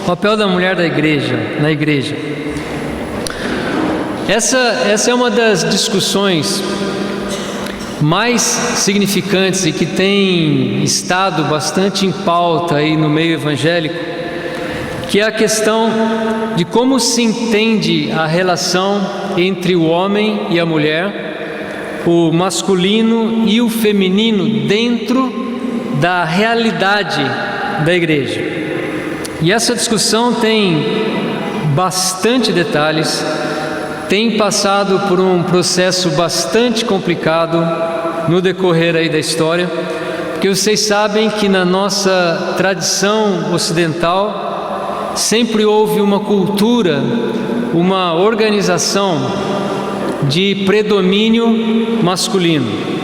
papel da mulher na igreja. Essa é uma das discussões mais significantes e que tem estado bastante em pauta aí no meio evangélico, que é a questão de como se entende a relação entre o homem e a mulher, o masculino e o feminino dentro da realidade da igreja. E essa discussão tem bastante detalhes, tem passado por um processo bastante complicado no decorrer aí da história, porque vocês sabem que na nossa tradição ocidental sempre houve uma cultura, uma organização de predomínio masculino.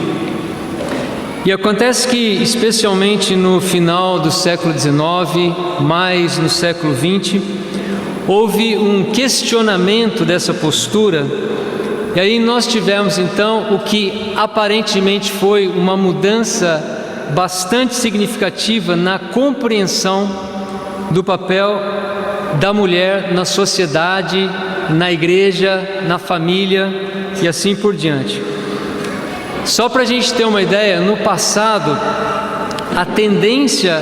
E acontece que, especialmente no final do século XIX, mais no século XX, houve um questionamento dessa postura, e aí nós tivemos então o que aparentemente foi uma mudança bastante significativa na compreensão do papel da mulher na sociedade, na igreja, na família e assim por diante. Só para a gente ter uma ideia, no passado a tendência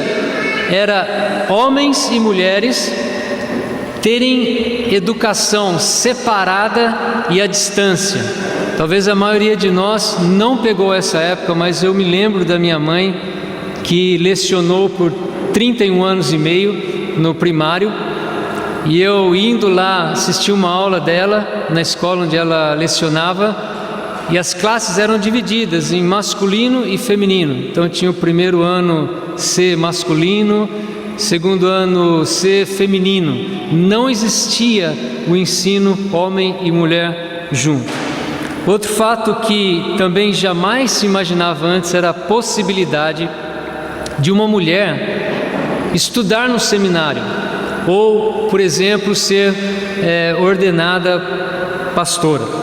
era homens e mulheres terem educação separada e à distância. Talvez a maioria de nós não pegou essa época, mas eu me lembro da minha mãe, que lecionou por 31 anos e meio no primário, e eu indo lá assistir uma aula dela na escola onde ela lecionava, e as classes eram divididas em masculino e feminino. Então tinha o primeiro ano ser masculino, segundo ano ser feminino. Não existia o ensino homem e mulher junto. Outro fato que também jamais se imaginava antes era a possibilidade de uma mulher estudar no seminário ou, por exemplo, ser ordenada pastora.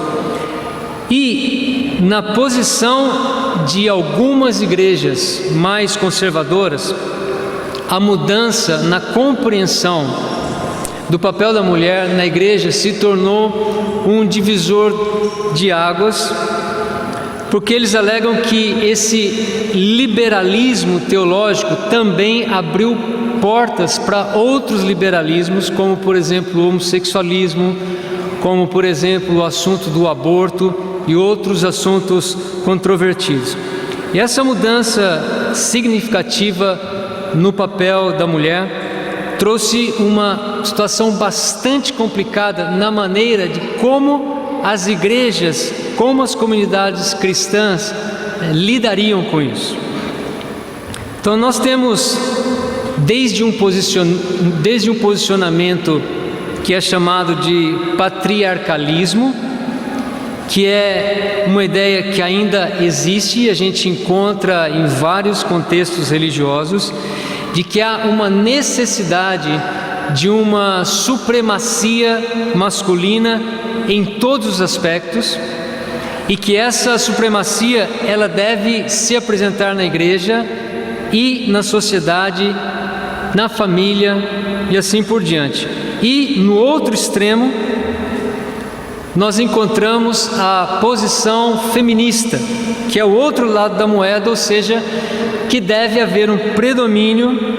E na posição de algumas igrejas mais conservadoras, a mudança na compreensão do papel da mulher na igreja se tornou um divisor de águas, porque eles alegam que esse liberalismo teológico também abriu portas para outros liberalismos, como por exemplo o homossexualismo, como por exemplo o assunto do aborto e outros assuntos controvertidos. E essa mudança significativa no papel da mulher trouxe uma situação bastante complicada na maneira de como as igrejas, como as comunidades cristãs lidariam com isso. Então nós temos desde um posicionamento que é chamado de patriarcalismo, que é uma ideia que ainda existe e a gente encontra em vários contextos religiosos, de que há uma necessidade de uma supremacia masculina em todos os aspectos, e que essa supremacia ela deve se apresentar na igreja e na sociedade, na família e assim por diante. E no outro extremo nós encontramos a posição feminista, que é o outro lado da moeda, ou seja, que deve haver um predomínio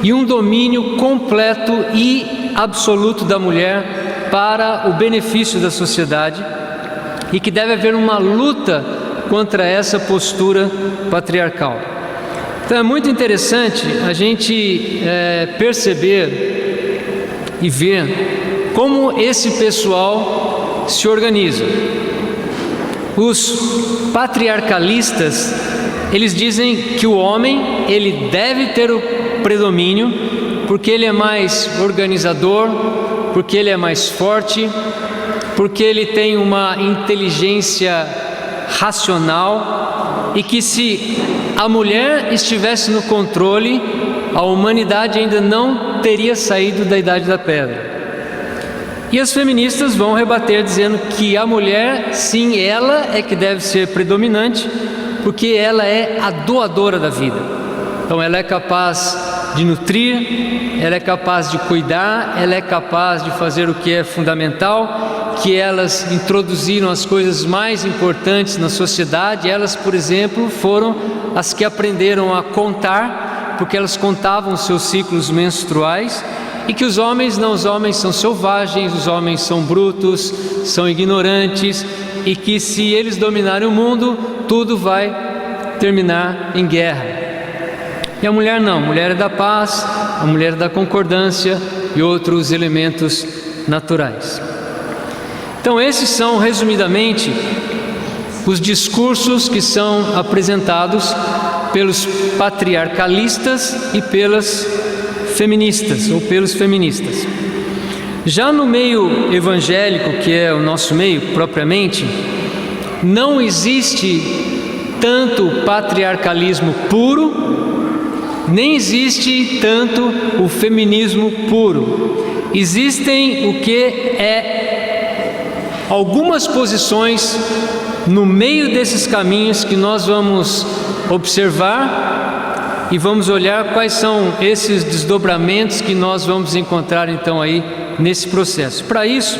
e um domínio completo e absoluto da mulher para o benefício da sociedade, e que deve haver uma luta contra essa postura patriarcal. Então é muito interessante a gente perceber e ver como esse pessoal se organiza. Os patriarcalistas, eles dizem que o homem ele deve ter o predomínio porque ele é mais organizador, porque ele é mais forte, porque ele tem uma inteligência racional, e que se a mulher estivesse no controle, a humanidade ainda não teria saído da Idade da Pedra. E as feministas vão rebater dizendo que a mulher, sim, ela é que deve ser predominante, porque ela é a doadora da vida. Então ela é capaz de nutrir, ela é capaz de cuidar, ela é capaz de fazer o que é fundamental, que elas introduziram as coisas mais importantes na sociedade. Elas, por exemplo, foram as que aprenderam a contar, porque elas contavam seus ciclos menstruais, e que os homens não, os homens são selvagens, os homens são brutos, são ignorantes, e que se eles dominarem o mundo, tudo vai terminar em guerra. E a mulher não, a mulher é da paz, a mulher é da concordância e outros elementos naturais. Então esses são, resumidamente, os discursos que são apresentados pelos patriarcalistas e pelas feministas, ou pelos feministas. Já no meio evangélico, que é o nosso meio propriamente, não existe tanto patriarcalismo puro, nem existe tanto o feminismo puro. Existem o que é algumas posições no meio desses caminhos que nós vamos observar e vamos olhar quais são esses desdobramentos que nós vamos encontrar então aí nesse processo. Para isso,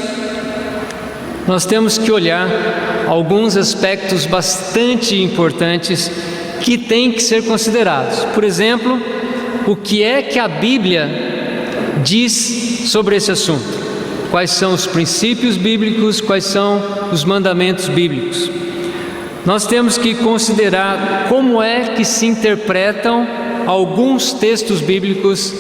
nós temos que olhar alguns aspectos bastante importantes que têm que ser considerados. Por exemplo, o que é que a Bíblia diz sobre esse assunto? Quais são os princípios bíblicos, quais são os mandamentos bíblicos? Nós temos que considerar como é que se interpretam alguns textos bíblicos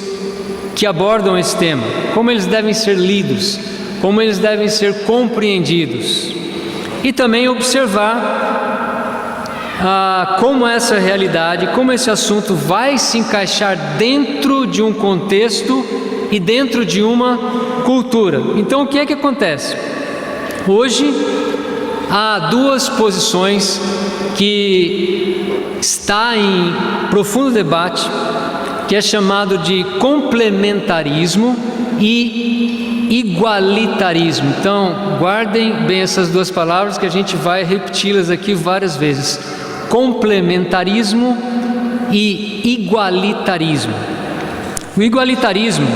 que abordam esse tema, como eles devem ser lidos, como eles devem ser compreendidos, e também observar como essa realidade, como esse assunto vai se encaixar dentro de um contexto e dentro de uma cultura. Então o que é que acontece? Hoje há duas posições que está em profundo debate, que é chamado de complementarismo e igualitarismo. Então guardem bem essas duas palavras que a gente vai repeti-las aqui várias vezes: complementarismo e igualitarismo. O igualitarismo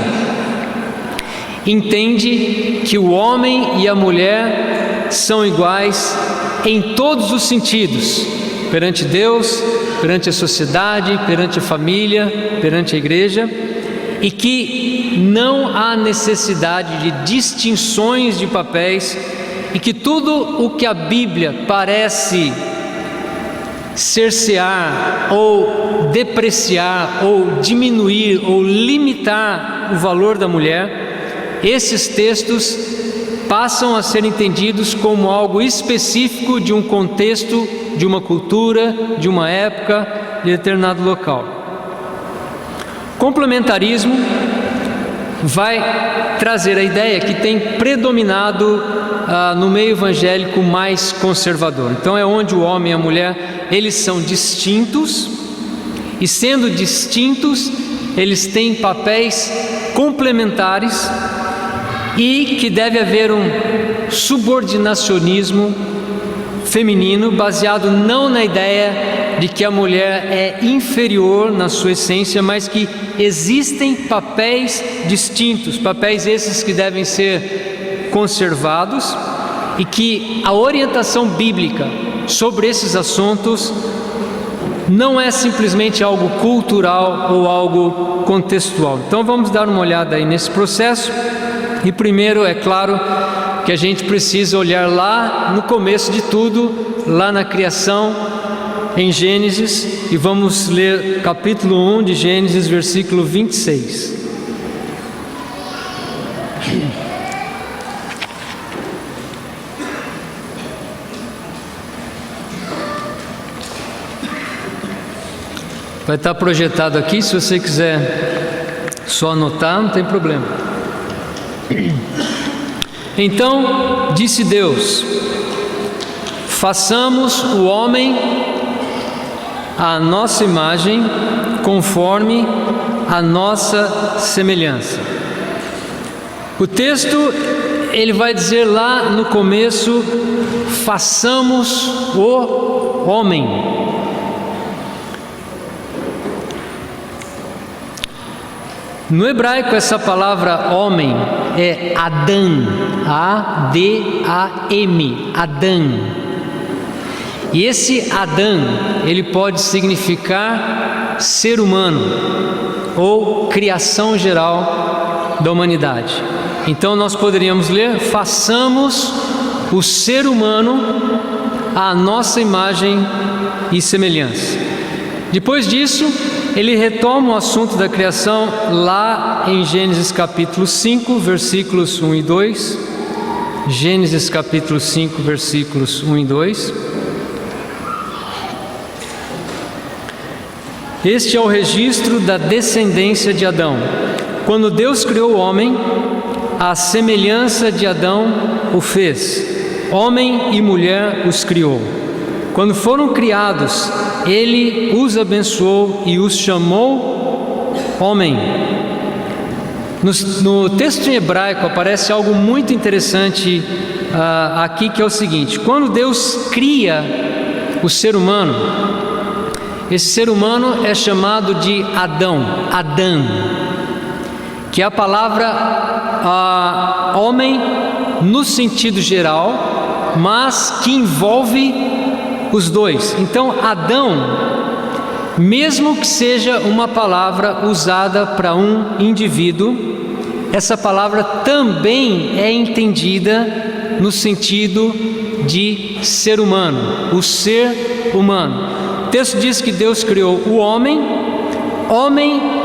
entende que o homem e a mulher são iguais em todos os sentidos, perante Deus, perante a sociedade, perante a família, perante a igreja, e que não há necessidade de distinções de papéis, e que tudo o que a Bíblia parece cercear ou depreciar ou diminuir ou limitar o valor da mulher, esses textos passam a ser entendidos como algo específico de um contexto, de uma cultura, de uma época, de determinado local. Complementarismo vai trazer a ideia que tem predominado no meio evangélico mais conservador. Então é onde o homem e a mulher, eles são distintos, e sendo distintos, eles têm papéis complementares, e que deve haver um subordinacionismo feminino baseado não na ideia de que a mulher é inferior na sua essência, mas que existem papéis distintos, papéis esses que devem ser conservados, e que a orientação bíblica sobre esses assuntos não é simplesmente algo cultural ou algo contextual. Então vamos dar uma olhada aí nesse processo. E primeiro, é claro, que a gente precisa olhar lá no começo de tudo, lá na criação, em Gênesis, e vamos ler capítulo 1 de Gênesis, versículo 26. Vai estar projetado aqui, se você quiser só anotar, não tem problema. Então disse Deus: façamos o homem à nossa imagem, conforme a nossa semelhança. O texto, ele vai dizer lá no começo: façamos o homem. No hebraico, essa palavra homem é Adam, A-D-A-M, Adam. E esse Adam, ele pode significar ser humano ou criação geral da humanidade. Então nós poderíamos ler: façamos o ser humano à nossa imagem e semelhança. Depois disso, ele retoma o assunto da criação lá em Gênesis capítulo 5, versículos 1 e 2. Gênesis capítulo 5, versículos 1 e 2. Este é o registro da descendência de Adão. Quando Deus criou o homem, à semelhança de Adão o fez. Homem e mulher os criou. Quando foram criados, Ele os abençoou e os chamou homem. No texto em hebraico aparece algo muito interessante aqui, que é o seguinte: quando Deus cria o ser humano, esse ser humano é chamado de Adão, que é a palavra homem no sentido geral, mas que envolve os dois. Então, Adão, mesmo que seja uma palavra usada para um indivíduo, essa palavra também é entendida no sentido de ser humano, o ser humano. O texto diz que Deus criou o homem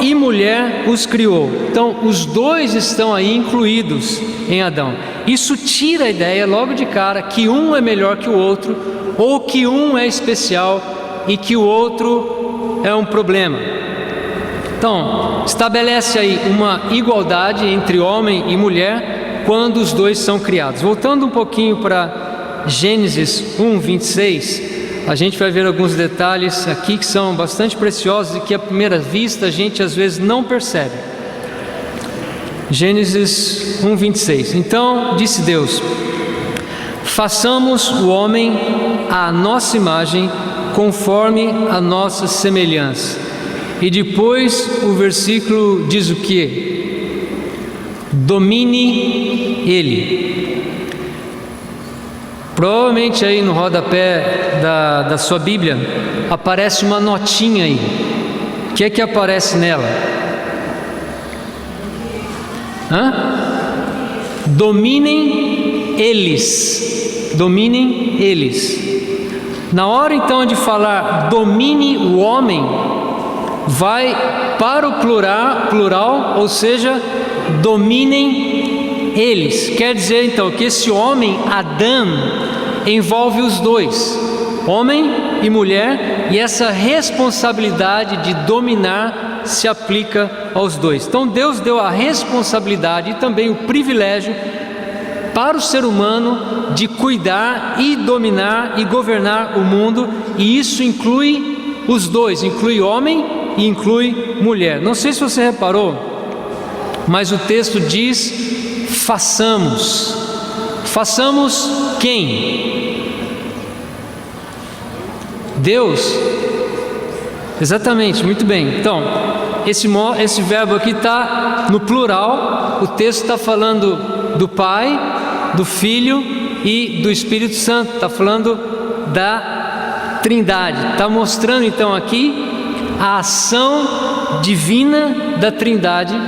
e mulher os criou. Então, os dois estão aí incluídos em Adão. Isso tira a ideia logo de cara que um é melhor que o outro, ou que um é especial e que o outro é um problema. Então, estabelece aí uma igualdade entre homem e mulher quando os dois são criados. Voltando um pouquinho para Gênesis 1, 26, a gente vai ver alguns detalhes aqui que são bastante preciosos e que à primeira vista a gente às vezes não percebe. Gênesis 1, 26. Então disse Deus: façamos o homem à nossa imagem, conforme a nossa semelhança. E depois o versículo diz o quê? Domine ele. Provavelmente aí no rodapé da sua Bíblia aparece uma notinha aí. O que é que aparece nela? Dominem eles. Dominem eles. Na hora então de falar domine o homem, vai para o plural, ou seja, dominem eles. Quer dizer então que esse homem, Adão, envolve os dois, homem e mulher, e essa responsabilidade de dominar se aplica aos dois. Então Deus deu a responsabilidade e também o privilégio para o ser humano de cuidar e dominar e governar o mundo, e isso inclui os dois, inclui homem e inclui mulher. Não sei se você reparou, mas o texto diz: façamos. Façamos quem? Deus. Exatamente, muito bem. Então, esse verbo aqui está no plural. O texto está falando do Pai, do Filho e do Espírito Santo. Está falando da Trindade. Está mostrando então aqui a ação divina da Trindade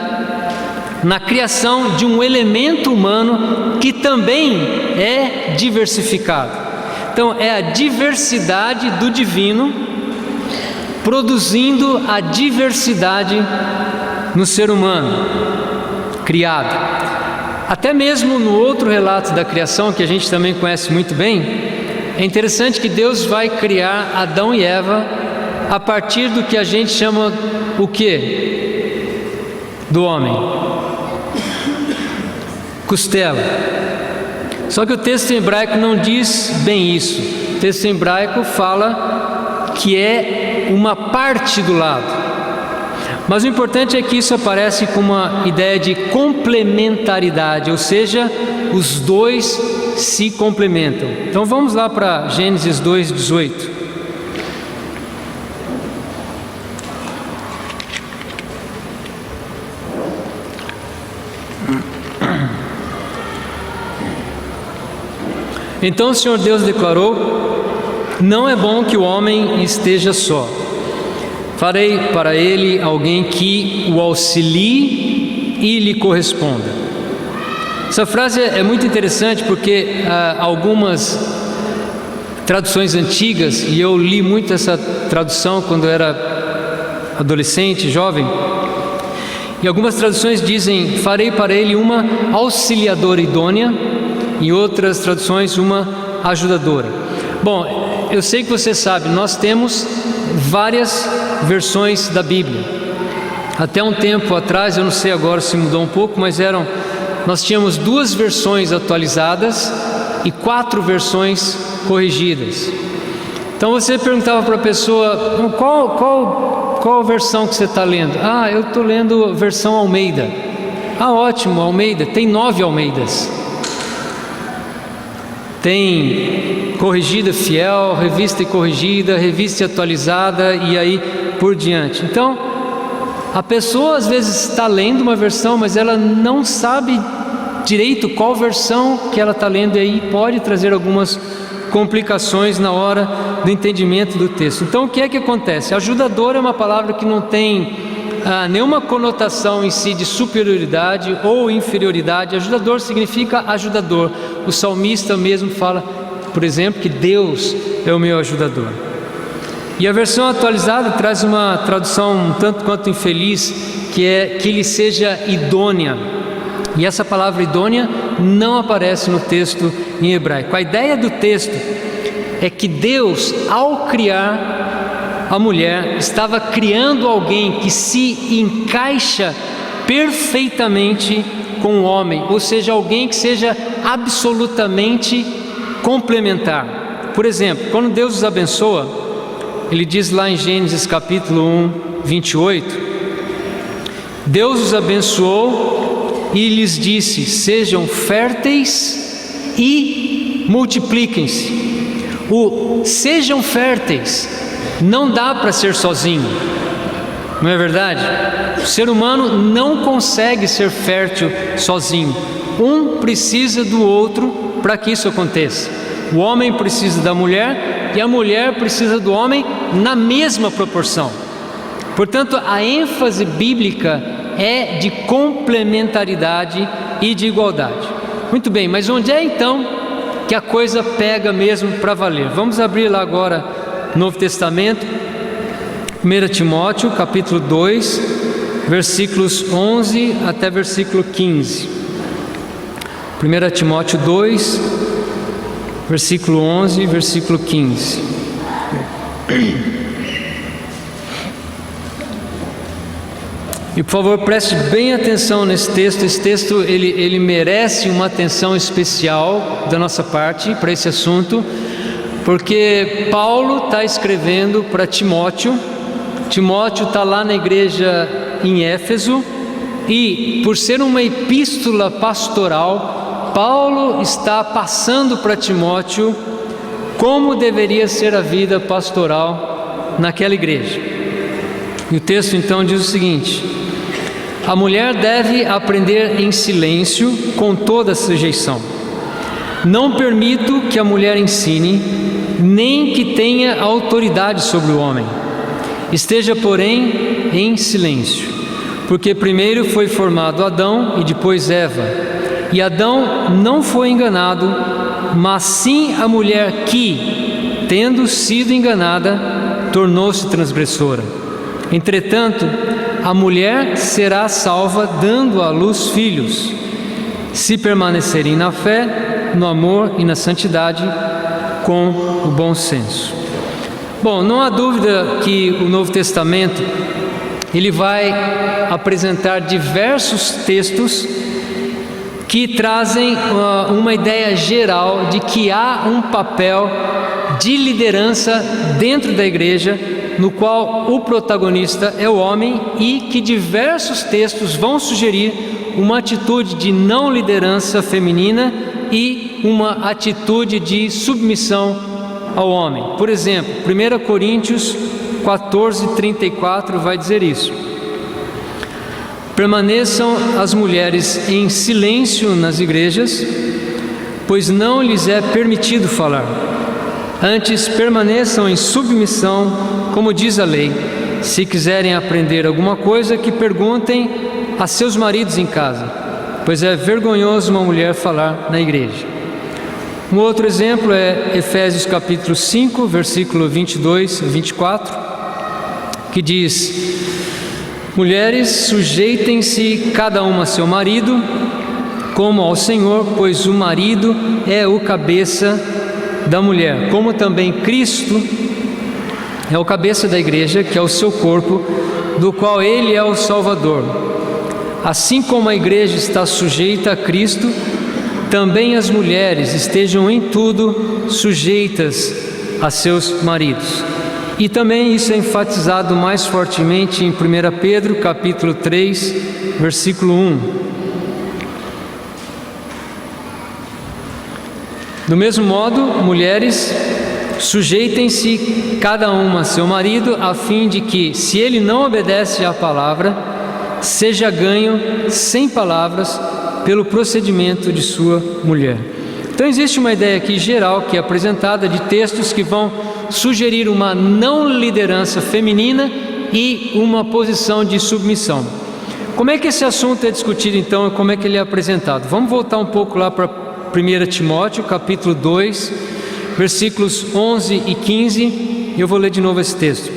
na criação de um elemento humano que também é diversificado. Então, é a diversidade do divino produzindo a diversidade no ser humano criado. Até mesmo no outro relato da criação, que a gente também conhece muito bem, é interessante que Deus vai criar Adão e Eva a partir do que a gente chama o quê? Do homem. Costela. Só que o texto em hebraico não diz bem isso. O texto em hebraico fala que é uma parte do lado. Mas o importante é que isso aparece com uma ideia de complementaridade, ou seja, os dois se complementam. Então vamos lá para Gênesis 2:18. Então o Senhor Deus declarou: não é bom que o homem esteja só. Farei para ele alguém que o auxilie e lhe corresponda. Essa frase é muito interessante porque algumas traduções antigas, e eu li muito essa tradução quando eu era adolescente, jovem, e algumas traduções dizem: farei para ele uma auxiliadora idônea, em outras traduções uma ajudadora. Bom, eu sei que você sabe, nós temos várias versões da Bíblia. Até um tempo atrás, eu não sei agora se mudou um pouco, mas nós tínhamos 2 versões atualizadas e 4 versões corrigidas. Então você perguntava para a pessoa: qual versão que você está lendo? Eu estou lendo a versão Almeida. Ótimo, Almeida. Tem 9 Almeidas. Tem corrigida fiel, revista e corrigida, revista e atualizada e aí por diante. Então, a pessoa às vezes está lendo uma versão, mas ela não sabe direito qual versão que ela está lendo, e aí pode trazer algumas complicações na hora do entendimento do texto. Então, o que é que acontece? Ajudador é uma palavra que não tem nenhuma conotação em si de superioridade ou inferioridade. Ajudador significa ajudador. O salmista mesmo fala, por exemplo, que Deus é o meu ajudador. E a versão atualizada traz uma tradução um tanto quanto infeliz, que é que lhe seja idônea. E essa palavra idônea não aparece no texto em hebraico. A ideia do texto é que Deus, ao criar a mulher, estava criando alguém que se encaixa perfeitamente com o homem, ou seja, alguém que seja absolutamente complementar. Por exemplo, quando Deus os abençoa, Ele diz lá em Gênesis capítulo 1, 28, Deus os abençoou e lhes disse: sejam férteis e multipliquem-se. O sejam férteis não dá para ser sozinho, não é verdade? O ser humano não consegue ser fértil sozinho. Um precisa do outro para que isso aconteça. O homem precisa da mulher e a mulher precisa do homem na mesma proporção. Portanto, a ênfase bíblica é de complementaridade e de igualdade. Muito bem, mas onde é então que a coisa pega mesmo para valer? Vamos abrir lá agora Novo Testamento, 1 Timóteo capítulo 2, versículos 11 até versículo 15. 1 Timóteo 2, versículo 11 e versículo 15. E por favor, preste bem atenção nesse texto. Esse texto ele merece uma atenção especial da nossa parte para esse assunto, porque Paulo está escrevendo para Timóteo. Timóteo está lá na igreja em Éfeso, e por ser uma epístola pastoral, Paulo está passando para Timóteo como deveria ser a vida pastoral naquela igreja. E o texto então diz o seguinte: a mulher deve aprender em silêncio com toda sujeição. Não permito que a mulher ensine, nem que tenha autoridade sobre o homem. Esteja, porém, em silêncio, porque primeiro foi formado Adão e depois Eva. E Adão não foi enganado, mas sim a mulher que, tendo sido enganada, tornou-se transgressora. Entretanto, a mulher será salva dando à luz filhos, se permanecerem na fé, no amor e na santidade, com o bom senso. Bom, não há dúvida que o Novo Testamento ele vai apresentar diversos textos que trazem uma ideia geral de que há um papel de liderança dentro da igreja, no qual o protagonista é o homem, e que diversos textos vão sugerir uma atitude de não liderança feminina e uma atitude de submissão ao homem. Por exemplo, 1 Coríntios 14:34 vai dizer isso: Permaneçam as mulheres em silêncio nas igrejas, pois não lhes é permitido falar. Antes, permaneçam em submissão, como diz a lei. Se quiserem aprender alguma coisa, que perguntem a seus maridos em casa, pois é vergonhoso uma mulher falar na igreja. Um outro exemplo é Efésios capítulo 5, versículo 22 a 24, que diz: mulheres, sujeitem-se cada uma a seu marido, como ao Senhor, pois o marido é o cabeça da mulher, como também Cristo é o cabeça da igreja, que é o seu corpo, do qual ele é o Salvador. Assim como a igreja está sujeita a Cristo, também as mulheres estejam em tudo sujeitas a seus maridos. E também isso é enfatizado mais fortemente em 1 Pedro capítulo 3, versículo 1. Do mesmo modo, mulheres, sujeitem-se cada uma a seu marido, a fim de que, se ele não obedece à palavra, seja ganho sem palavras pelo procedimento de sua mulher. Então existe uma ideia aqui geral que é apresentada de textos que vão sugerir uma não liderança feminina e uma posição de submissão. Como é que esse assunto é discutido então e como é que ele é apresentado? Vamos voltar um pouco lá para 1 Timóteo, capítulo 2, versículos 11 e 15, eu vou ler de novo esse texto.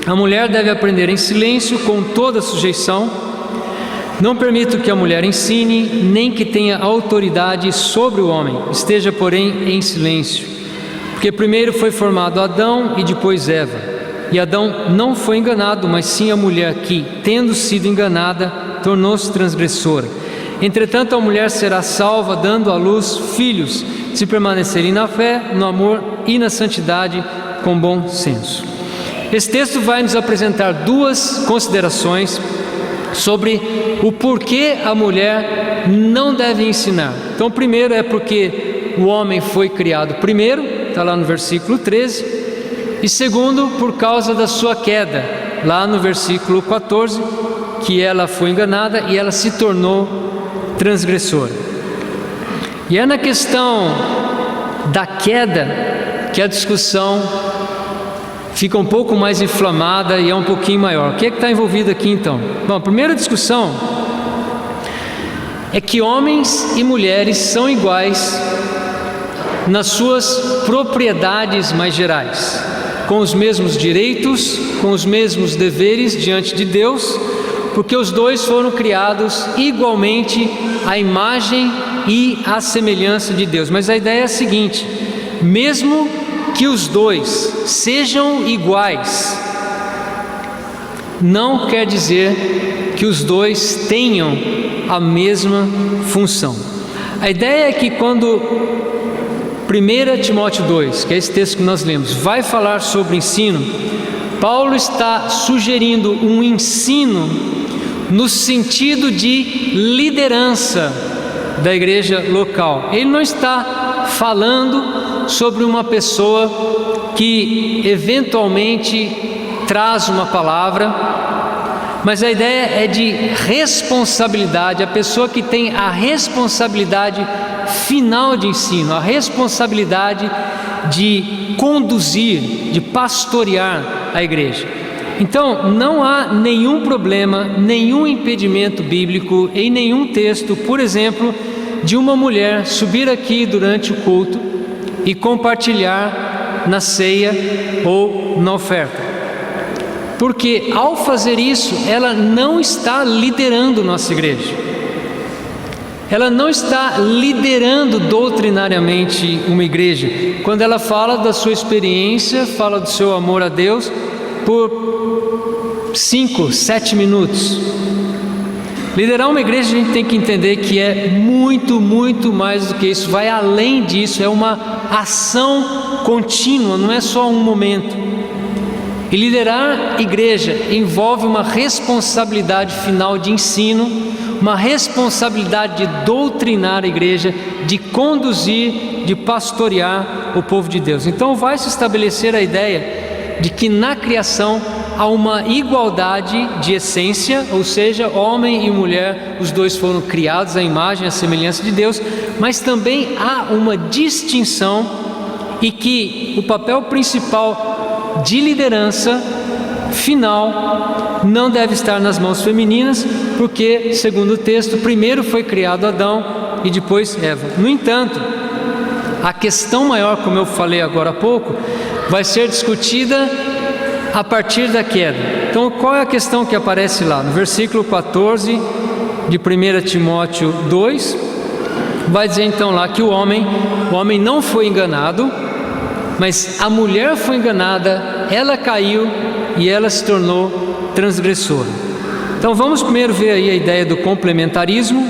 A mulher deve aprender em silêncio, com toda sujeição. Não permito que a mulher ensine, nem que tenha autoridade sobre o homem. Esteja, porém, em silêncio. Porque primeiro foi formado Adão e depois Eva. E Adão não foi enganado, mas sim a mulher que, tendo sido enganada, tornou-se transgressora. Entretanto, a mulher será salva, dando à luz filhos, se permanecerem na fé, no amor e na santidade, com bom senso. Esse texto vai nos apresentar duas considerações sobre o porquê a mulher não deve ensinar. Então, primeiro é porque o homem foi criado primeiro, está lá no versículo 13, e segundo, por causa da sua queda, lá no versículo 14, que ela foi enganada e ela se tornou transgressora. E é na questão da queda que a discussão fica um pouco mais inflamada e é um pouquinho maior. O que é que está envolvido aqui então? Bom, a primeira discussão é que homens e mulheres são iguais nas suas propriedades mais gerais, com os mesmos direitos, com os mesmos deveres diante de Deus, porque os dois foram criados igualmente à imagem e à semelhança de Deus. Mas a ideia é a seguinte: mesmo que os dois sejam iguais, não quer dizer que os dois tenham a mesma função. A ideia é que quando 1 Timóteo 2, que é esse texto que nós lemos, vai falar sobre ensino, Paulo está sugerindo um ensino no sentido de liderança da igreja local. Ele não está falando sobre uma pessoa que eventualmente traz uma palavra, mas a ideia é de responsabilidade, a pessoa que tem a responsabilidade final de ensino, a responsabilidade de conduzir, de pastorear a igreja. Então, não há nenhum problema, nenhum impedimento bíblico em nenhum texto, por exemplo, de uma mulher subir aqui durante o culto e compartilhar na ceia ou na oferta. Porque ao fazer isso, ela não está liderando nossa igreja. Ela não está liderando doutrinariamente uma igreja. Quando ela fala da sua experiência, fala do seu amor a Deus, por 5, 7 minutos. Liderar uma igreja, a gente tem que entender que é muito, muito mais do que isso, vai além disso, é uma ação contínua, não é só um momento. E liderar igreja envolve uma responsabilidade final de ensino, uma responsabilidade de doutrinar a igreja, de conduzir, de pastorear o povo de Deus. Então vai se estabelecer a ideia de que na criação há uma igualdade de essência, ou seja, homem e mulher, os dois foram criados à imagem e à semelhança de Deus, mas também há uma distinção e que o papel principal de liderança final não deve estar nas mãos femininas, porque, segundo o texto, primeiro foi criado Adão e depois Eva. No entanto, a questão maior, como eu falei agora há pouco, vai ser discutida a partir da queda. Então, qual é a questão que aparece lá? No versículo 14 de 1 Timóteo 2, vai dizer então lá que o homem não foi enganado, mas a mulher foi enganada, ela caiu e ela se tornou transgressora. Então vamos primeiro ver aí a ideia do complementarismo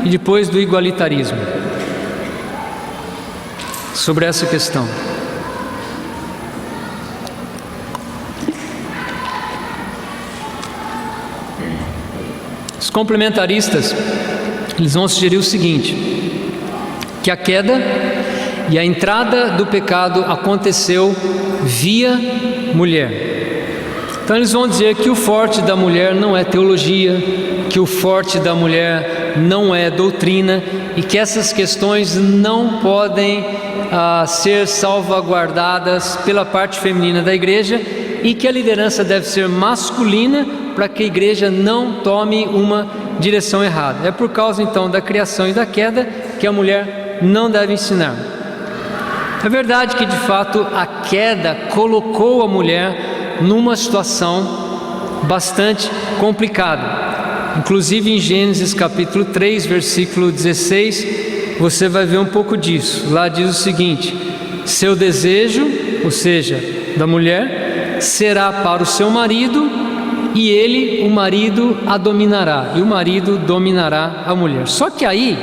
e depois do igualitarismo sobre essa questão. Os complementaristas, eles vão sugerir o seguinte, que a queda e a entrada do pecado aconteceu via mulher. Então eles vão dizer que o forte da mulher não é teologia, que o forte da mulher não é doutrina e que essas questões não podem ser salvaguardadas pela parte feminina da igreja e que a liderança deve ser masculina para que a igreja não tome uma direção errada. É por causa então da criação e da queda que a mulher não deve ensinar. É verdade que de fato a queda colocou a mulher numa situação bastante complicada. Inclusive em Gênesis capítulo 3, versículo 16, você vai ver um pouco disso. Lá diz o seguinte: seu desejo, ou seja, da mulher, será para o seu marido, e ele, o marido, a dominará, e o marido dominará a mulher. Só que aí,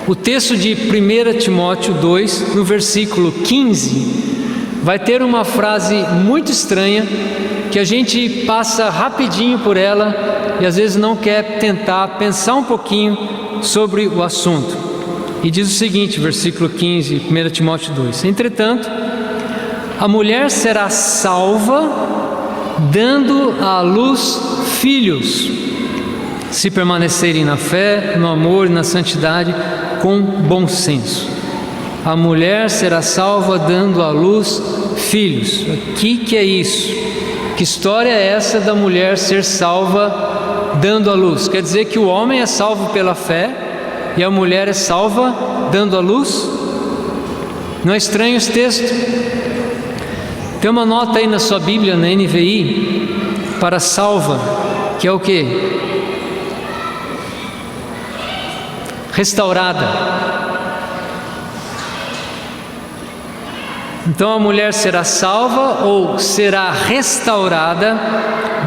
o texto de 1 Timóteo 2, no versículo 15, vai ter uma frase muito estranha, que a gente passa rapidinho por ela, e às vezes não quer tentar pensar um pouquinho sobre o assunto. E diz o seguinte, versículo 15, 1 Timóteo 2: entretanto, a mulher será salva, dando à luz filhos, se permanecerem na fé, no amor e na santidade, com bom senso. A mulher será salva dando à luz filhos. O que é isso? Que história é essa da mulher ser salva dando à luz? Quer dizer que o homem é salvo pela fé e a mulher é salva dando à luz? Não é estranho esse texto? Tem uma nota aí na sua Bíblia, na NVI, para salva, que é o quê? Restaurada. Então a mulher será salva ou será restaurada,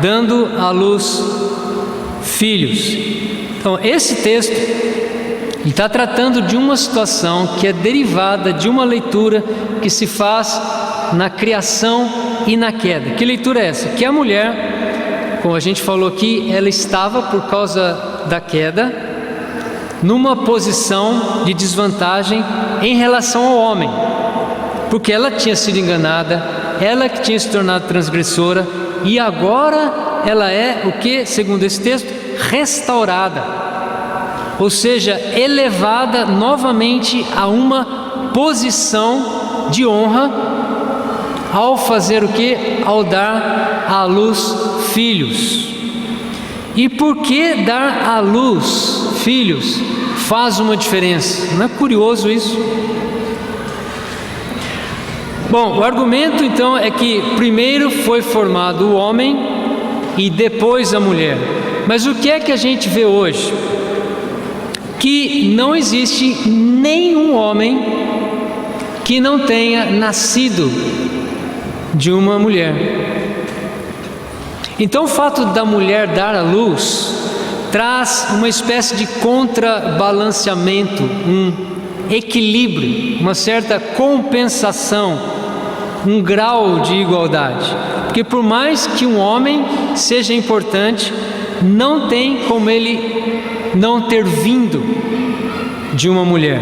dando à luz filhos. Então esse texto está tratando de uma situação que é derivada de uma leitura que se faz na criação e na queda. Que leitura é essa? Que a mulher, como a gente falou aqui, ela estava, por causa da queda, numa posição de desvantagem em relação ao homem, porque ela tinha sido enganada, ela que tinha se tornado transgressora, e agora ela é o que, segundo esse texto, restaurada, ou seja, elevada novamente a uma posição de honra, ao fazer o que? Ao dar à luz filhos. E por que dar à luz filhos faz uma diferença? Não é curioso isso? Bom, o argumento então é que primeiro foi formado o homem e depois a mulher. Mas o que é que a gente vê hoje? Que não existe nenhum homem que não tenha nascido de uma mulher. Então o fato da mulher dar à luz traz uma espécie de contrabalanceamento, um equilíbrio, uma certa compensação, um grau de igualdade. Porque por mais que um homem seja importante, não tem como ele não ter vindo de uma mulher.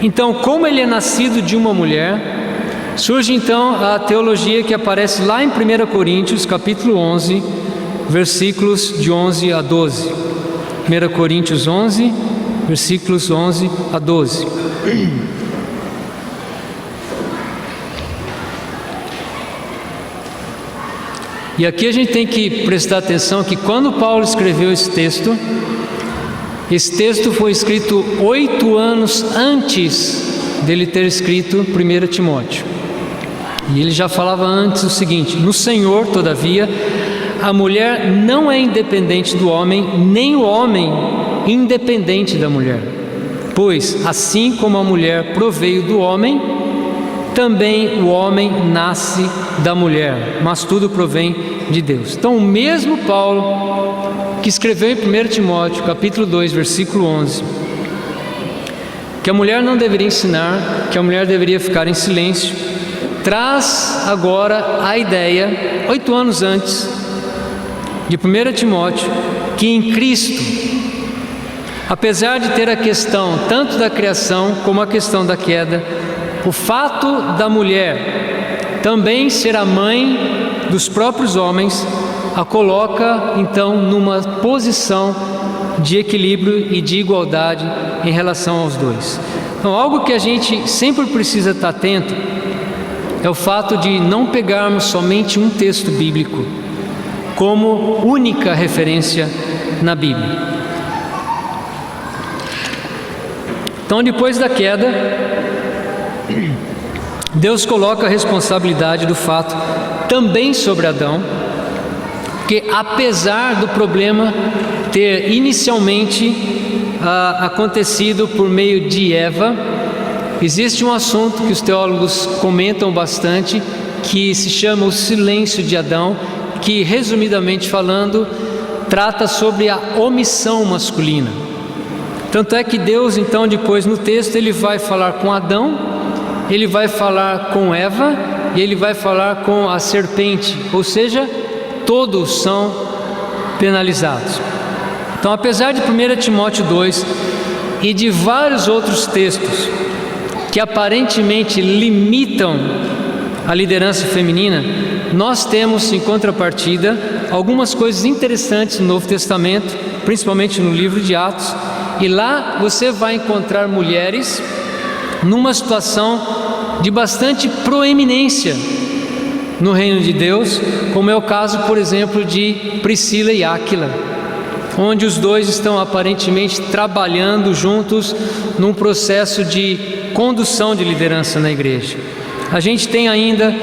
Então, como ele é nascido de uma mulher, Surge então a teologia que aparece lá em 1 Coríntios, capítulo 11, versículos de 11 a 12. 1 Coríntios 11, versículos 11 a 12. E aqui a gente tem que prestar atenção que quando Paulo escreveu esse texto foi escrito 8 anos antes dele ter escrito 1 Timóteo. E ele já falava antes o seguinte: no Senhor, todavia, a mulher não é independente do homem, nem o homem independente da mulher. Pois, assim como a mulher proveio do homem, também o homem nasce da mulher, mas tudo provém de Deus. Então, o mesmo Paulo que escreveu em 1 Timóteo, capítulo 2, versículo 11, que a mulher não deveria ensinar, que a mulher deveria ficar em silêncio, traz agora a ideia, 8 anos antes, de 1 Timóteo, que em Cristo, apesar de ter a questão tanto da criação como a questão da queda, o fato da mulher também ser a mãe dos próprios homens, a coloca então numa posição de equilíbrio e de igualdade em relação aos dois. Então, algo que a gente sempre precisa estar atento é o fato de não pegarmos somente um texto bíblico como única referência na Bíblia. Então, depois da queda, Deus coloca a responsabilidade do fato também sobre Adão, que apesar do problema ter inicialmente acontecido por meio de Eva, existe um assunto que os teólogos comentam bastante, que se chama o silêncio de Adão, que, resumidamente falando, trata sobre a omissão masculina. Tanto é que Deus, então, depois no texto, ele vai falar com Adão, ele vai falar com Eva e ele vai falar com a serpente, ou seja, todos são penalizados. Então, apesar de 1 Timóteo 2 e de vários outros textos que aparentemente limitam a liderança feminina, nós temos em contrapartida algumas coisas interessantes no Novo Testamento, principalmente no livro de Atos, e lá você vai encontrar mulheres numa situação de bastante proeminência no reino de Deus, como é o caso, por exemplo, de Priscila e Áquila, onde os dois estão aparentemente trabalhando juntos num processo de condução de liderança na igreja. A gente tem ainda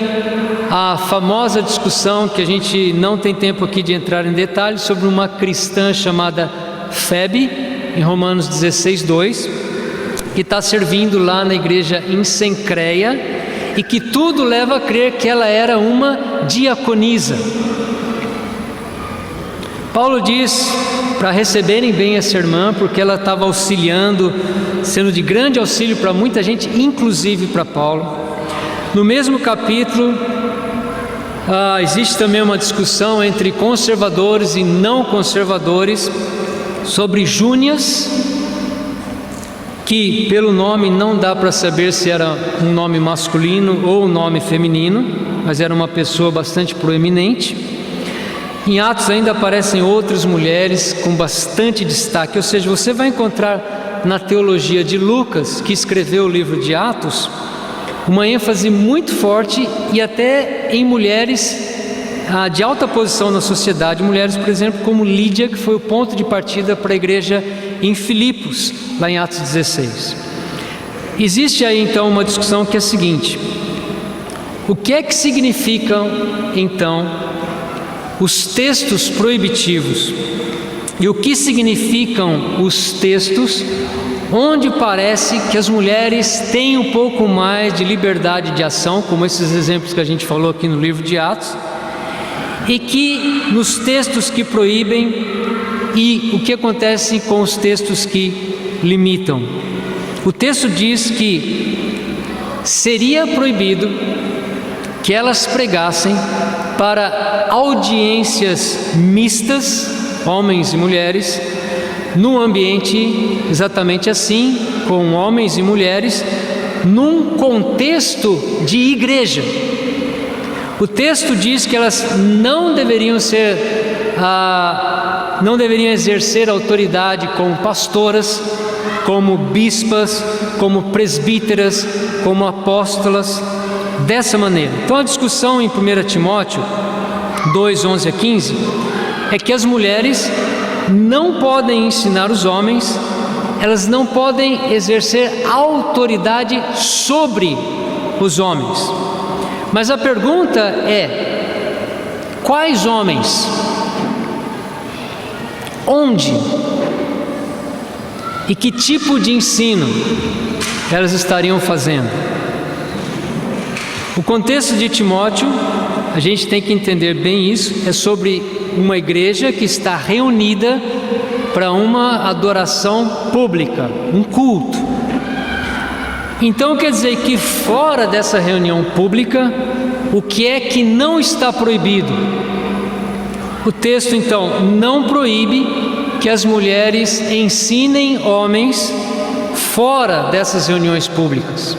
a famosa discussão, que a gente não tem tempo aqui de entrar em detalhes, sobre uma cristã chamada Febe, em Romanos 16, 2, que está servindo lá na igreja em Cencreia, e que tudo leva a crer que ela era uma diaconisa. Paulo diz para receberem bem essa irmã, porque ela estava auxiliando, sendo de grande auxílio para muita gente, inclusive para Paulo. No mesmo capítulo, existe também uma discussão entre conservadores e não conservadores sobre Júnias, que pelo nome não dá para saber se era um nome masculino ou um nome feminino, mas era uma pessoa bastante proeminente. Em Atos ainda aparecem outras mulheres com bastante destaque, ou seja, você vai encontrar na teologia de Lucas, que escreveu o livro de Atos, uma ênfase muito forte e até em mulheres de alta posição na sociedade, mulheres, por exemplo, como Lídia, que foi o ponto de partida para a igreja em Filipos, lá em Atos 16. Existe aí então uma discussão que é a seguinte: o que é que significam então os textos proibitivos e o que significam os textos onde parece que as mulheres têm um pouco mais de liberdade de ação, como esses exemplos que a gente falou aqui no livro de Atos, e que nos textos que proíbem, e o que acontece com os textos que limitam. O texto diz que seria proibido que elas pregassem para audiências mistas, homens e mulheres, num ambiente exatamente assim, com homens e mulheres, num contexto de igreja. O texto diz que elas não deveriam exercer autoridade como pastoras, como bispas, como presbíteras, como apóstolas, dessa maneira. Então a discussão em 1 Timóteo 2, 11 a 15 é que as mulheres não podem ensinar os homens, elas não podem exercer autoridade sobre os homens. Mas a pergunta é: quais homens? Onde? E que tipo de ensino elas estariam fazendo? O contexto de Timóteo, a gente tem que entender bem isso, é sobre uma igreja que está reunida para uma adoração pública, um culto. Então quer dizer que fora dessa reunião pública, o que é que não está proibido? O texto então não proíbe que as mulheres ensinem homens fora dessas reuniões públicas.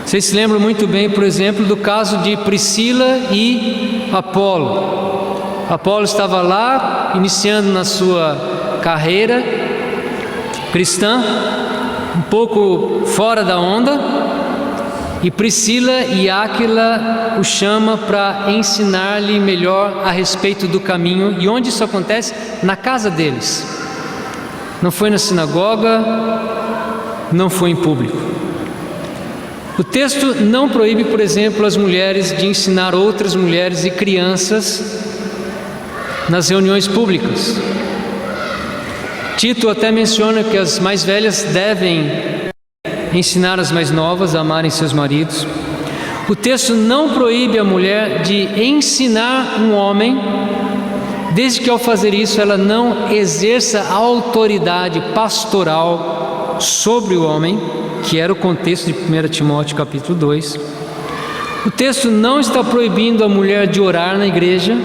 Vocês se lembram muito bem, por exemplo, do caso de Priscila e Apolo. Apolo estava lá, iniciando na sua carreira cristã, um pouco fora da onda, e Priscila e Áquila o chama para ensinar-lhe melhor a respeito do caminho. E onde isso acontece? Na casa deles. Não foi na sinagoga, não foi em público. O texto não proíbe, por exemplo, as mulheres de ensinar outras mulheres e crianças nas reuniões públicas. Tito até menciona que as mais velhas devem ensinar as mais novas a amarem seus maridos. O texto não proíbe a mulher de ensinar um homem, desde que ao fazer isso ela não exerça autoridade pastoral sobre o homem, que era o contexto de 1 Timóteo capítulo 2. O texto não está proibindo a mulher de orar na igreja.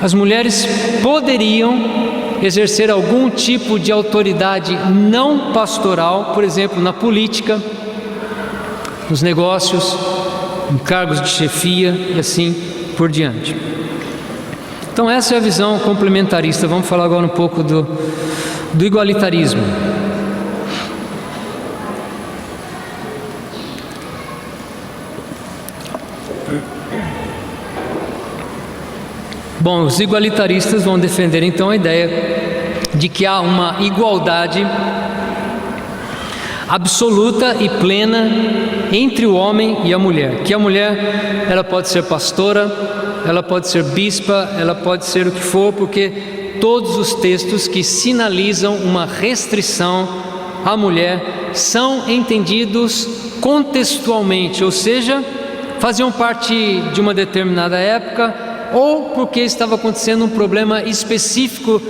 As mulheres poderiam exercer algum tipo de autoridade não pastoral, por exemplo, na política, nos negócios, em cargos de chefia e assim por diante. Então essa é a visão complementarista. Vamos falar agora um pouco do igualitarismo. Bom, os igualitaristas vão defender então a ideia de que há uma igualdade absoluta e plena entre o homem e a mulher. Que a mulher, ela pode ser pastora, ela pode ser bispa, ela pode ser o que for, porque todos os textos que sinalizam uma restrição à mulher são entendidos contextualmente, ou seja, faziam parte de uma determinada época, ou porque estava acontecendo um problema específico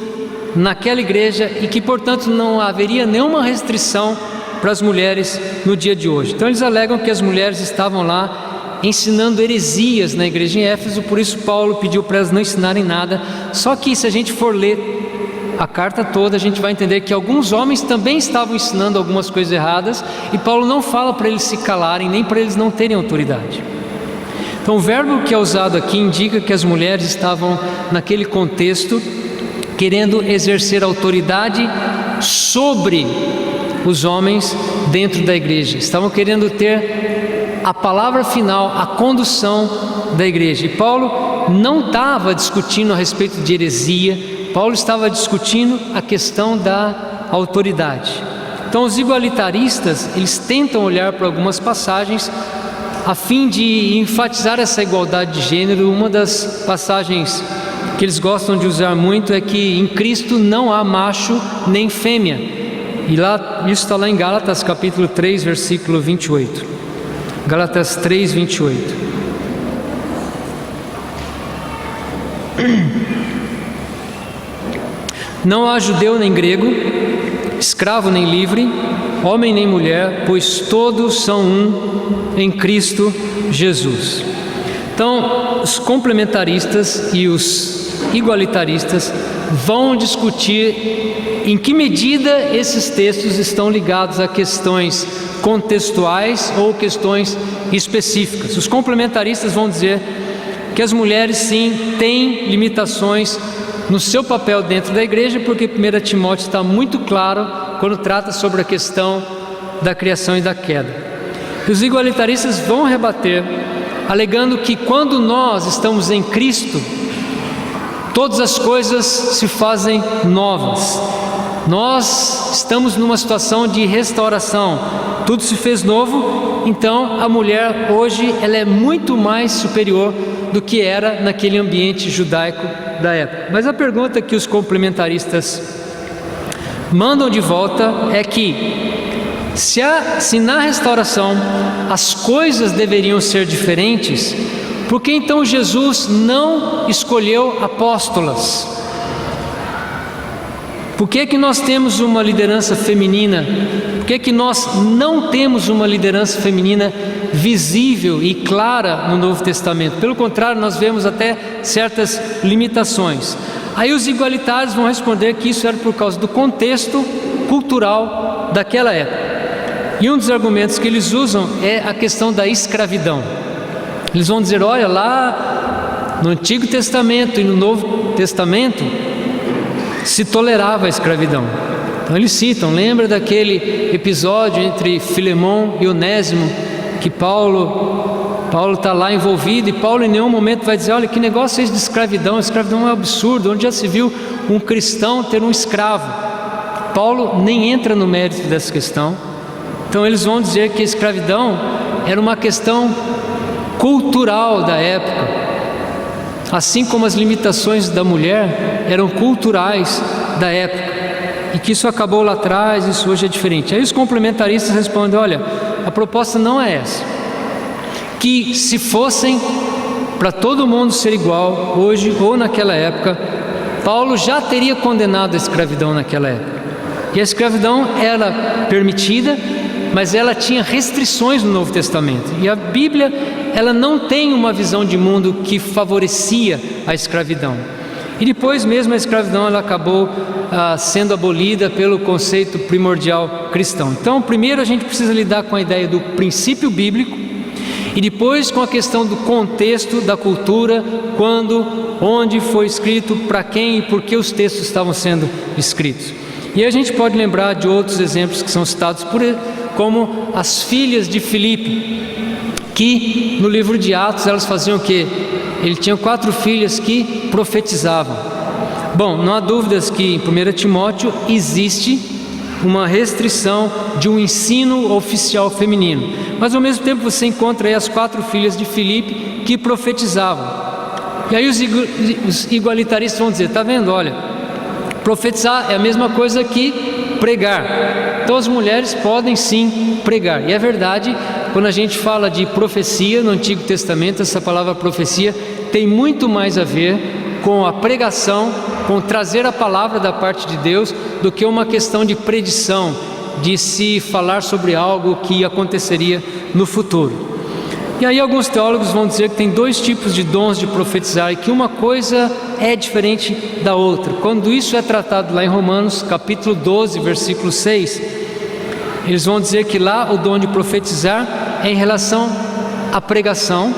naquela igreja e que, portanto, não haveria nenhuma restrição para as mulheres no dia de hoje. Então eles alegam que as mulheres estavam lá ensinando heresias na igreja em Éfeso, por isso Paulo pediu para elas não ensinarem nada. Só que se a gente for ler a carta toda, a gente vai entender que alguns homens também estavam ensinando algumas coisas erradas e Paulo não fala para eles se calarem, nem para eles não terem autoridade. Então o verbo que é usado aqui indica que as mulheres estavam naquele contexto querendo exercer autoridade sobre os homens dentro da igreja. Estavam querendo ter a palavra final, a condução da igreja. E Paulo não estava discutindo a respeito de heresia, Paulo estava discutindo a questão da autoridade. Então os igualitaristas, eles tentam olhar para algumas passagens a fim de enfatizar essa igualdade de gênero. Uma das passagens que eles gostam de usar muito é que em Cristo não há macho nem fêmea. E lá, isso está lá em Gálatas capítulo 3, versículo 28. Gálatas 3, 28. Não há judeu nem grego, escravo nem livre, homem nem mulher, pois todos são um em Cristo Jesus. Então, os complementaristas e os igualitaristas vão discutir em que medida esses textos estão ligados a questões contextuais ou questões específicas. Os complementaristas vão dizer que as mulheres sim têm limitações no seu papel dentro da igreja, porque 1 Timóteo está muito claro quando trata sobre a questão da criação e da queda. E os igualitaristas vão rebater, alegando que quando nós estamos em Cristo, todas as coisas se fazem novas. Nós estamos numa situação de restauração, tudo se fez novo, então a mulher hoje ela é muito mais superior do que era naquele ambiente judaico da época. Mas a pergunta que os complementaristas mandam de volta é que se na restauração as coisas deveriam ser diferentes, por que então Jesus não escolheu apóstolas? Por que nós temos uma liderança feminina? Por que nós não temos uma liderança feminina visível e clara no Novo Testamento? Pelo contrário, nós vemos até certas limitações. Aí os igualitários vão responder que isso era por causa do contexto cultural daquela época. E um dos argumentos que eles usam é a questão da escravidão. Eles vão dizer, olha, lá no Antigo Testamento e no Novo Testamento se tolerava a escravidão. Então eles citam, lembra daquele episódio entre Filemão e Onésimo, que Paulo está lá envolvido, e Paulo em nenhum momento vai dizer, olha, que negócio é esse de escravidão? Escravidão é um absurdo, onde já se viu um cristão ter um escravo? Paulo nem entra no mérito dessa questão. Então eles vão dizer que a escravidão era uma questão cultural da época, assim como as limitações da mulher eram culturais da época, e que isso acabou lá atrás, isso hoje é diferente. Aí os complementaristas respondem, olha, a proposta não é essa, que se fossem para todo mundo ser igual, hoje ou naquela época, Paulo já teria condenado a escravidão naquela época, e a escravidão era permitida, mas ela tinha restrições no Novo Testamento, e a Bíblia ela não tem uma visão de mundo que favorecia a escravidão. E depois mesmo a escravidão ela acabou sendo abolida pelo conceito primordial cristão. Então primeiro a gente precisa lidar com a ideia do princípio bíblico, e depois com a questão do contexto da cultura, quando, onde foi escrito, para quem e por que os textos estavam sendo escritos. E a gente pode lembrar de outros exemplos que são citados como as filhas de Filipe, que no livro de Atos elas faziam o quê? Ele tinha 4 filhas que profetizavam. Bom, não há dúvidas que em 1 Timóteo existe uma restrição de um ensino oficial feminino, mas ao mesmo tempo você encontra aí as 4 filhas de Filipe que profetizavam. E aí os igualitaristas vão dizer, está vendo, olha, profetizar é a mesma coisa que pregar. Então as mulheres podem sim pregar. E é verdade, quando a gente fala de profecia no Antigo Testamento, essa palavra profecia tem muito mais a ver com a pregação, com trazer a palavra da parte de Deus, do que uma questão de predição, de se falar sobre algo que aconteceria no futuro. E aí alguns teólogos vão dizer que tem 2 tipos de dons de profetizar, e que uma coisa é diferente da outra. Quando isso é tratado lá em Romanos capítulo 12, versículo 6, eles vão dizer que lá o dom de profetizar é em relação à pregação,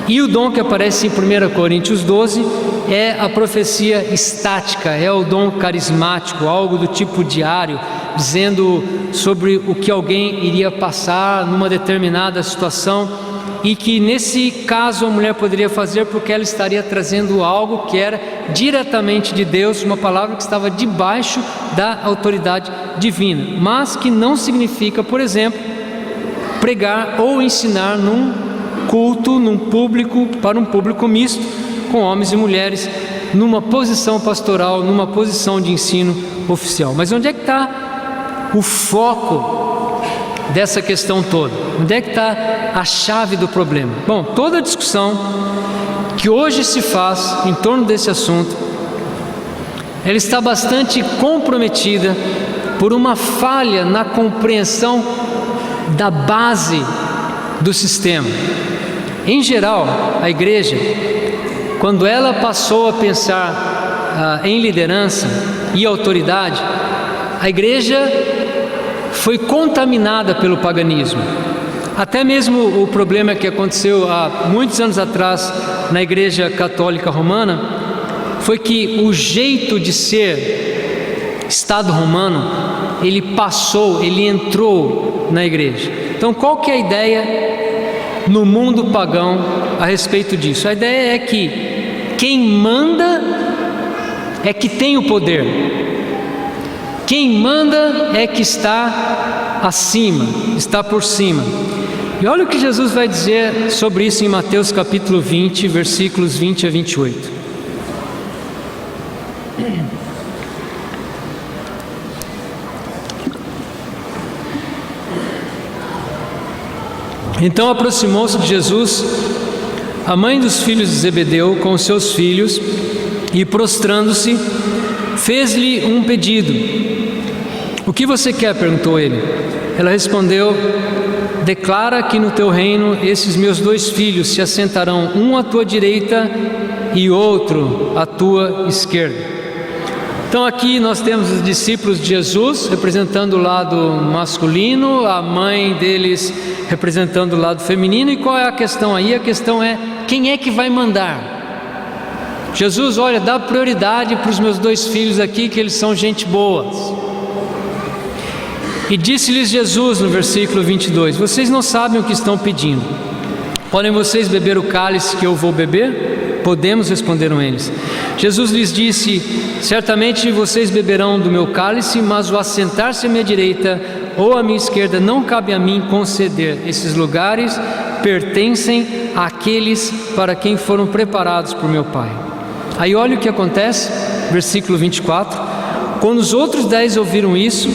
e o dom que aparece em 1 Coríntios 12 é a profecia estática, é o dom carismático, algo do tipo diário, dizendo sobre o que alguém iria passar numa determinada situação, e que nesse caso a mulher poderia fazer porque ela estaria trazendo algo que era diretamente de Deus, uma palavra que estava debaixo da autoridade divina, mas que não significa, por exemplo, pregar ou ensinar num culto, num público, para um público misto, com homens e mulheres, numa posição pastoral, numa posição de ensino oficial. Mas onde é que está o foco dessa questão toda? Onde é que está a chave do problema? Bom, toda a discussão que hoje se faz em torno desse assunto, ela está bastante comprometida por uma falha na compreensão da base do sistema. Em geral, a igreja, quando ela passou a pensar em liderança, e autoridade, a igreja foi contaminada pelo paganismo. Até mesmo o problema que aconteceu há muitos anos atrás na Igreja Católica Romana foi que o jeito de ser Estado romano, ele entrou na igreja. Então, qual que é a ideia no mundo pagão a respeito disso? A ideia é que quem manda é que tem o poder. Quem manda é que está acima, está por cima. E olha o que Jesus vai dizer sobre isso em Mateus capítulo 20, versículos 20 a 28. Então aproximou-se de Jesus a mãe dos filhos de Zebedeu com os seus filhos e, prostrando-se, fez-lhe um pedido. O que você quer? Perguntou ele. Ela respondeu: declara que no teu reino esses meus 2 filhos se assentarão, um à tua direita e outro à tua esquerda. Então aqui nós temos os discípulos de Jesus representando o lado masculino, a mãe deles representando o lado feminino. E qual é a questão aí? A questão é: quem é que vai mandar? Jesus, olha, dá prioridade para os meus 2 filhos aqui, que eles são gente boa. E disse-lhes Jesus no versículo 22, vocês não sabem o que estão pedindo. Podem vocês beber o cálice que eu vou beber? Podemos, responderam eles. Jesus lhes disse: certamente vocês beberão do meu cálice, mas o assentar-se à minha direita ou à minha esquerda não cabe a mim conceder. Esses lugares pertencem àqueles para quem foram preparados por meu Pai. Aí olha o que acontece, versículo 24. Quando os outros 10 ouviram isso,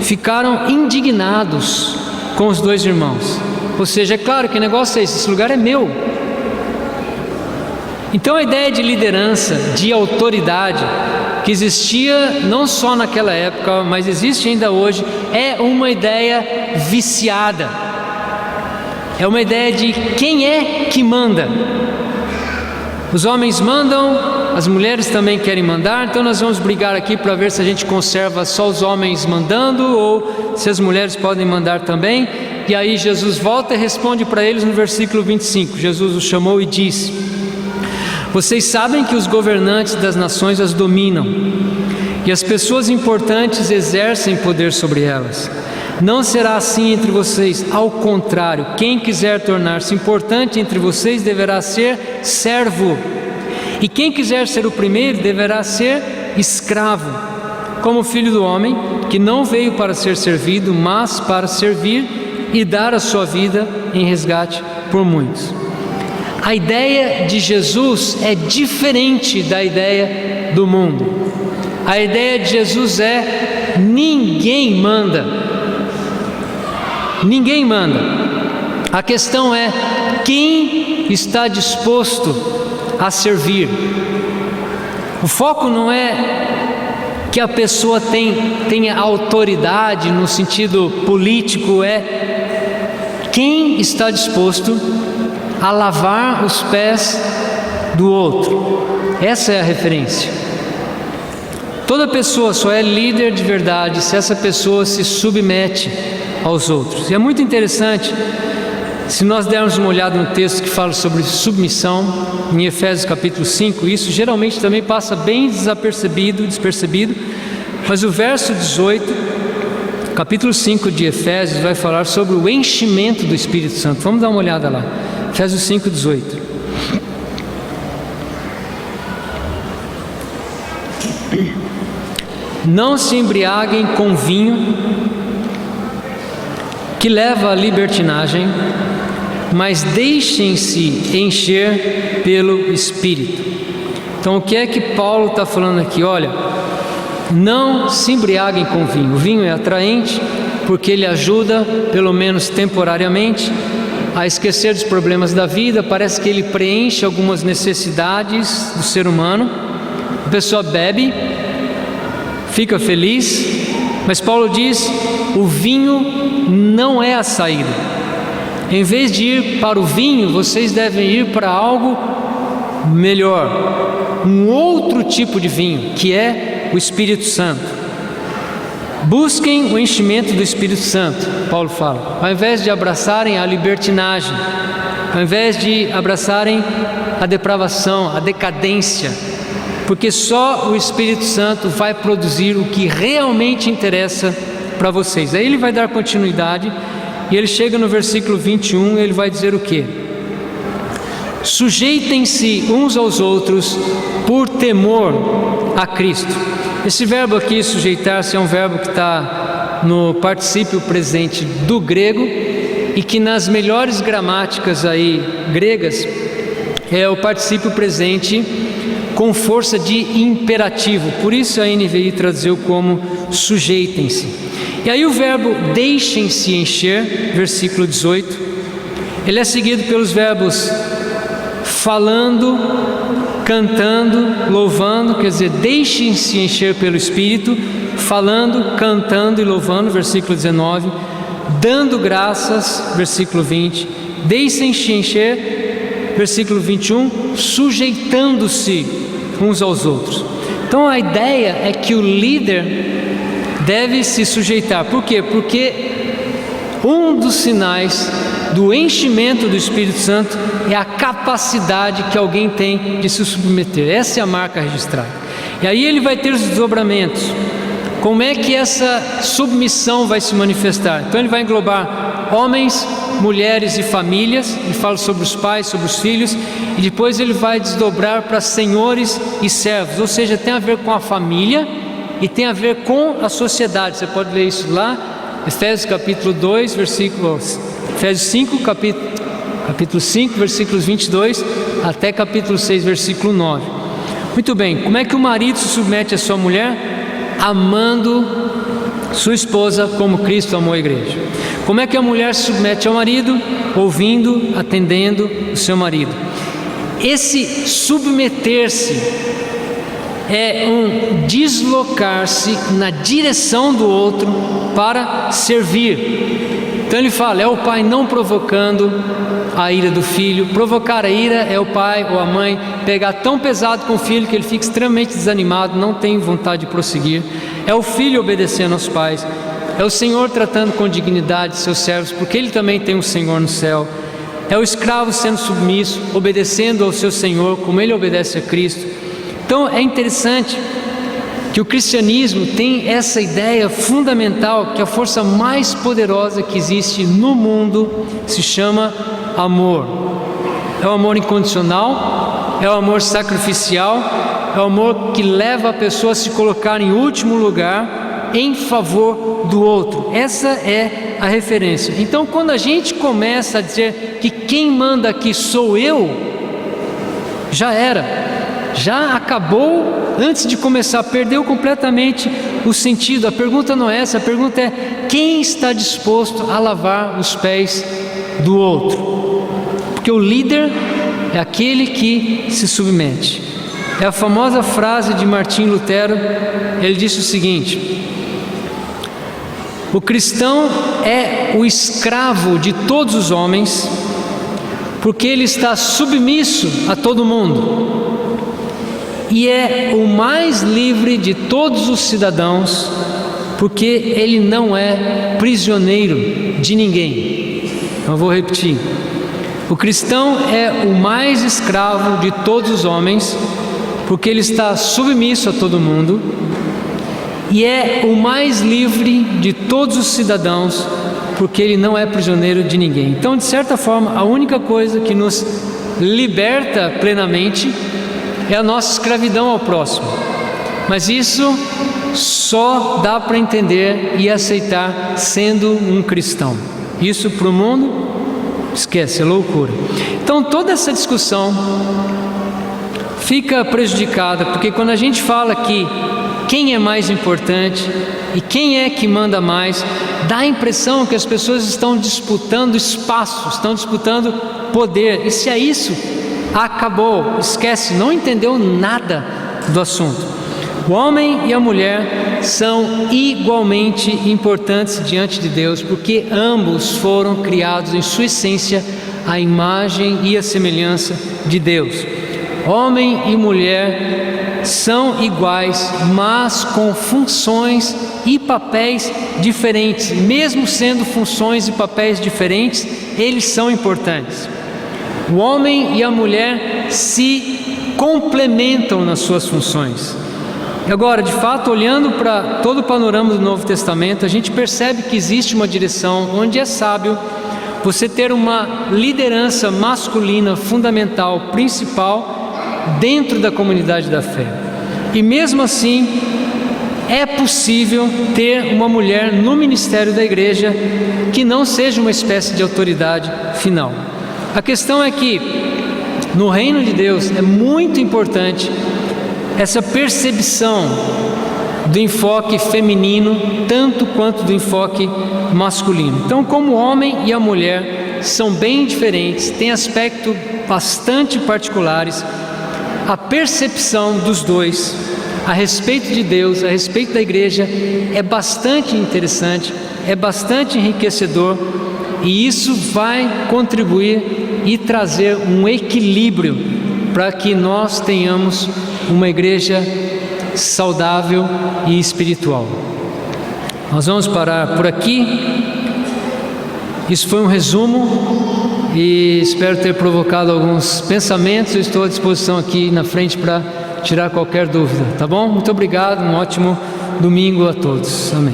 ficaram indignados com os 2 irmãos. Ou seja, é claro, que negócio é esse lugar é meu. Então a ideia de liderança, de autoridade, que existia não só naquela época, mas existe ainda hoje, é uma ideia viciada. É uma ideia de quem é que manda. Os homens mandam, as mulheres também querem mandar, então nós vamos brigar aqui para ver se a gente conserva só os homens mandando ou se as mulheres podem mandar também. E aí Jesus volta e responde para eles no versículo 25. Jesus os chamou e disse: vocês sabem que os governantes das nações as dominam e as pessoas importantes exercem poder sobre elas. Não será assim entre vocês, ao contrário, quem quiser tornar-se importante entre vocês deverá ser servo, e quem quiser ser o primeiro deverá ser escravo, como filho do homem, que não veio para ser servido, mas para servir e dar a sua vida em resgate por muitos. A ideia de Jesus é diferente da ideia do mundo. A ideia de Jesus é: ninguém manda. Ninguém manda. A questão é quem está disposto a servir. O foco não é que a pessoa tenha autoridade no sentido político, é quem está disposto a lavar os pés do outro. Essa é a referência. Toda pessoa só é líder de verdade se essa pessoa se submete aos outros. E é muito interessante, se nós dermos uma olhada no texto que fala sobre submissão, em Efésios capítulo 5, isso geralmente também passa bem despercebido, mas o verso 18, capítulo 5 de Efésios, vai falar sobre o enchimento do Espírito Santo. Vamos dar uma olhada lá. Efésios 5, 18. Não se embriaguem com vinho, que leva à libertinagem, mas deixem-se encher pelo Espírito. Então o que é que Paulo está falando aqui? Olha, não se embriaguem com vinho. O vinho é atraente porque ele ajuda, pelo menos temporariamente, a esquecer dos problemas da vida. Parece que ele preenche algumas necessidades do ser humano. A pessoa bebe, fica feliz, mas Paulo diz: o vinho não é a saída. Em vez de ir para o vinho, vocês devem ir para algo melhor, um outro tipo de vinho, que é o Espírito Santo. Busquem o enchimento do Espírito Santo, Paulo fala, ao invés de abraçarem a libertinagem, ao invés de abraçarem a depravação, a decadência, porque só o Espírito Santo vai produzir o que realmente interessa para vocês. Aí ele vai dar continuidade e ele chega no versículo 21 e ele vai dizer o quê? Sujeitem-se uns aos outros por temor a Cristo. Esse verbo aqui, sujeitar-se, é um verbo que está no particípio presente do grego e que nas melhores gramáticas aí gregas é o particípio presente com força de imperativo. Por isso a NVI traduziu como sujeitem-se. E aí o verbo deixem-se encher, versículo 18, ele é seguido pelos verbos falando, cantando, louvando, quer dizer, deixem-se encher pelo Espírito, falando, cantando e louvando, versículo 19, dando graças, versículo 20, deixem-se encher, versículo 21, sujeitando-se uns aos outros. Então a ideia é que o líder deve se sujeitar. Por quê? Porque um dos sinais do enchimento do Espírito Santo é a capacidade que alguém tem de se submeter. Essa é a marca registrada. E aí ele vai ter os desdobramentos. Como é que essa submissão vai se manifestar? Então ele vai englobar homens, mulheres e famílias. Ele fala sobre os pais, sobre os filhos. E depois ele vai desdobrar para senhores e servos. Ou seja, tem a ver com a família e tem a ver com a sociedade. Você pode ler isso lá, Efésios capítulo 2, versículos... Efésios 5, capítulo 5, versículos 22 até capítulo 6, versículo 9. Muito bem, como é que o marido se submete à sua mulher? Amando sua esposa como Cristo amou a igreja. Como é que a mulher se submete ao marido? Ouvindo, atendendo o seu marido. Esse submeter-se é um deslocar-se na direção do outro para servir. Então ele fala, é o pai não provocando a ira do filho. Provocar a ira é o pai ou a mãe pegar tão pesado com o filho que ele fica extremamente desanimado, não tem vontade de prosseguir. É o filho obedecendo aos pais. É o Senhor tratando com dignidade seus servos, porque ele também tem um Senhor no céu. É o escravo sendo submisso, obedecendo ao seu Senhor, como ele obedece a Cristo. Então é interessante que o cristianismo tem essa ideia fundamental, que a força mais poderosa que existe no mundo se chama amor. É o amor incondicional, é o amor sacrificial, é o amor que leva a pessoa a se colocar em último lugar em favor do outro. Essa é a referência. Então, quando a gente começa a dizer que quem manda aqui sou eu, já era, já acabou. Antes de começar, perdeu completamente o sentido. A pergunta não é essa, a pergunta é: quem está disposto a lavar os pés do outro? Porque o líder é aquele que se submete. É a famosa frase de Martim Lutero. Ele disse o seguinte: o cristão é o escravo de todos os homens, porque ele está submisso a todo mundo. E é o mais livre de todos os cidadãos, porque ele não é prisioneiro de ninguém. Eu vou repetir. O cristão é o mais escravo de todos os homens, porque ele está submisso a todo mundo. E é o mais livre de todos os cidadãos, porque ele não é prisioneiro de ninguém. Então, de certa forma, a única coisa que nos liberta plenamente é a nossa escravidão ao próximo. Mas isso só dá para entender e aceitar sendo um cristão. Isso para o mundo, esquece, é loucura. Então toda essa discussão fica prejudicada, porque quando a gente fala que quem é mais importante e quem é que manda mais, dá a impressão que as pessoas estão disputando espaço, estão disputando poder. E se é isso, acabou, esquece, não entendeu nada do assunto. O homem e a mulher são igualmente importantes diante de Deus, porque ambos foram criados em sua essência à imagem e à semelhança de Deus. Homem e mulher são iguais, mas com funções e papéis diferentes. Mesmo sendo funções e papéis diferentes, eles são importantes. O homem e a mulher se complementam nas suas funções. E agora, de fato, olhando para todo o panorama do Novo Testamento, a gente percebe que existe uma direção onde é sábio você ter uma liderança masculina fundamental, principal, dentro da comunidade da fé. E mesmo assim, é possível ter uma mulher no ministério da igreja que não seja uma espécie de autoridade final. A questão é que, no reino de Deus, é muito importante essa percepção do enfoque feminino, tanto quanto do enfoque masculino. Então, como o homem e a mulher são bem diferentes, têm aspectos bastante particulares, a percepção dos dois a respeito de Deus, a respeito da igreja, é bastante interessante, é bastante enriquecedor, e isso vai contribuir e trazer um equilíbrio para que nós tenhamos uma igreja saudável e espiritual. Nós vamos parar por aqui. Isso foi um resumo e espero ter provocado alguns pensamentos. Eu estou à disposição aqui na frente para tirar qualquer dúvida, tá bom? Muito obrigado, um ótimo domingo a todos. Amém.